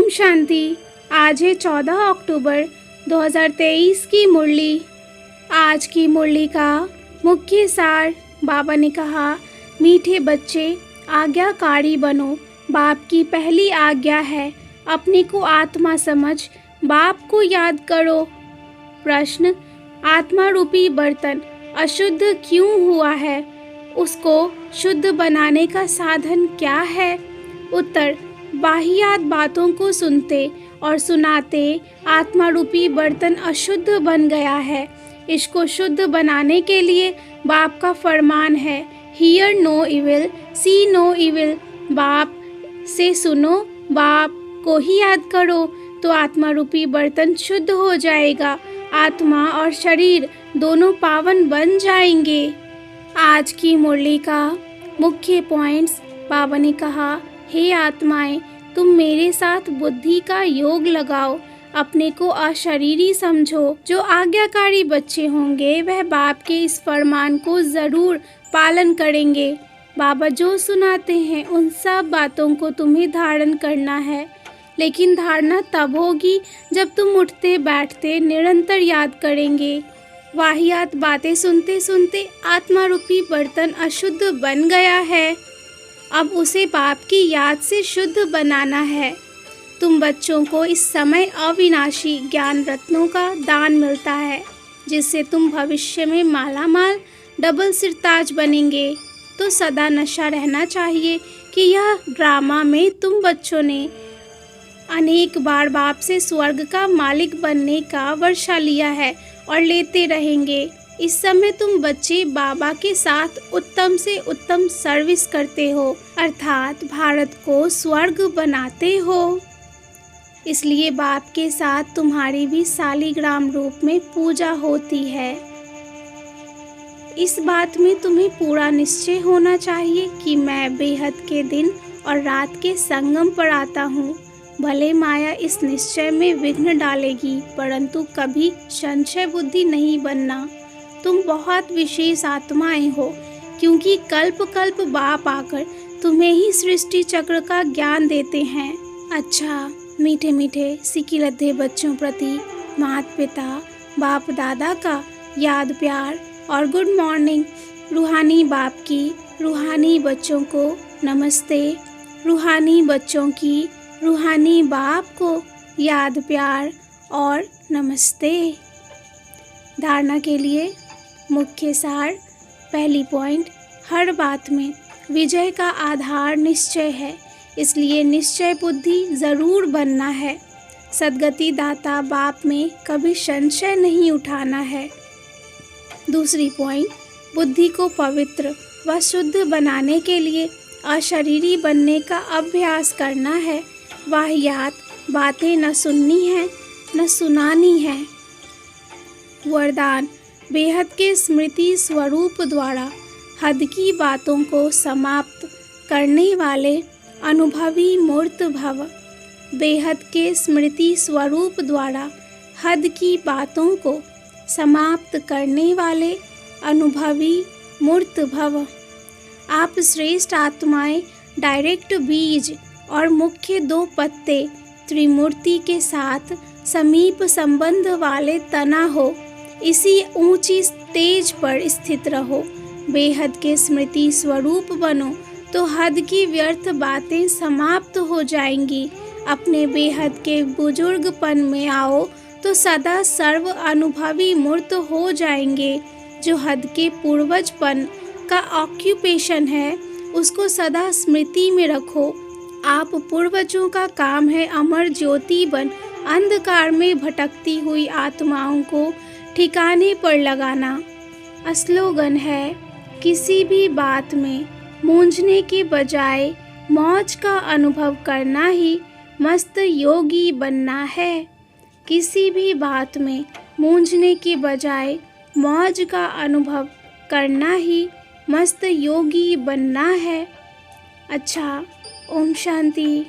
ओम शांति। आज है 14 अक्टूबर 2023 की मुरली। आज की मुरली का मुख्य सार बाबा ने कहा, मीठे बच्चे आज्ञाकारी बनो। बाप की पहली आज्ञा है अपने को आत्मा समझ बाप को याद करो। प्रश्न, आत्मा रूपी बर्तन अशुद्ध क्यों हुआ है? उसको शुद्ध बनाने का साधन क्या है? उत्तर, बाहियात बातों को सुनते और सुनाते आत्मा रूपी बर्तन अशुद्ध बन गया है। इसको शुद्ध बनाने के लिए बाप का फरमान है, hear no evil, see no evil. बाप से सुनो, बाप को ही याद करो तो आत्मा रूपी बर्तन शुद्ध हो जाएगा। आत्मा और शरीर दोनों पावन बन जाएंगे। आज की मुरली का मुख्य पॉइंट्स बाबा ने कहा, हे आत्माएं, तुम मेरे साथ बुद्धि का योग लगाओ, अपने को अशरीरी समझो। जो आज्ञाकारी बच्चे होंगे वह बाप के इस फरमान को ज़रूर पालन करेंगे। बाबा जो सुनाते हैं उन सब बातों को तुम्हें धारण करना है, लेकिन धारणा तब होगी जब तुम उठते बैठते निरंतर याद करेंगे। वाहियात बातें सुनते सुनते आत्मा रूपी बर्तन अशुद्ध बन गया है, अब उसे बाप की याद से शुद्ध बनाना है। तुम बच्चों को इस समय अविनाशी ज्ञान रत्नों का दान मिलता है, जिससे तुम भविष्य में माला माल डबल सिरताज बनेंगे। तो सदा नशा रहना चाहिए कि यह ड्रामा में तुम बच्चों ने अनेक बार बाप से स्वर्ग का मालिक बनने का वर्षा लिया है और लेते रहेंगे। इस समय तुम बच्चे बाबा के साथ उत्तम से उत्तम सर्विस करते हो, अर्थात भारत को स्वर्ग बनाते हो। इसलिए बाप के साथ तुम्हारी भी शालिग्राम रूप में पूजा होती है। इस बात में तुम्हें पूरा निश्चय होना चाहिए कि मैं बेहद के दिन और रात के संगम पर आता हूँ। भले माया इस निश्चय में विघ्न डालेगी, परंतु कभी संशय बुद्धि नहीं बनना। तुम बहुत विशेष आत्माएं हो, क्योंकि कल्प कल्प बाप आकर तुम्हें ही सृष्टि चक्र का ज्ञान देते हैं। अच्छा, मीठे मीठे सिकिलधे बच्चों प्रति माता पिता बाप दादा का याद प्यार और गुड मॉर्निंग। रूहानी बाप की रूहानी बच्चों को नमस्ते। रूहानी बच्चों की रूहानी बाप को याद प्यार और नमस्ते। धारणा के लिए मुख्य सार। पहली पॉइंट, हर बात में विजय का आधार निश्चय है, इसलिए निश्चय बुद्धि ज़रूर बनना है। सद्गति दाता बाप में कभी संशय नहीं उठाना है। दूसरी पॉइंट, बुद्धि को पवित्र व शुद्ध बनाने के लिए अशरीरी बनने का अभ्यास करना है। वाहियात बातें न सुननी है न सुनानी है। वरदान, बेहद के स्मृति स्वरूप द्वारा हद की बातों को समाप्त करने वाले अनुभवी मूर्त भव। बेहद के स्मृति स्वरूप द्वारा हद की बातों को समाप्त करने वाले अनुभवी मूर्त भव। आप श्रेष्ठ आत्माएं डायरेक्ट बीज और मुख्य दो पत्ते त्रिमूर्ति के साथ समीप संबंध वाले तना हो। इसी ऊंची स्टेज पर स्थित रहो। बेहद के स्मृति स्वरूप बनो तो हद की व्यर्थ बातें समाप्त हो जाएंगी। अपने बेहद के बुजुर्गपन में आओ तो सदा सर्व अनुभवी मूर्त हो जाएंगे। जो हद के पूर्वजपन का ऑक्यूपेशन है उसको सदा स्मृति में रखो। आप पूर्वजों का काम है अमर ज्योति बन अंधकार में भटकती हुई आत्माओं को ठिकाने पर लगाना। स्लोगन है, किसी भी बात में मूंझने के बजाय मौज का अनुभव करना ही मस्त योगी बनना है। किसी भी बात में मूंझने के बजाय मौज का अनुभव करना ही मस्त योगी बनना है। अच्छा, ओम शांति।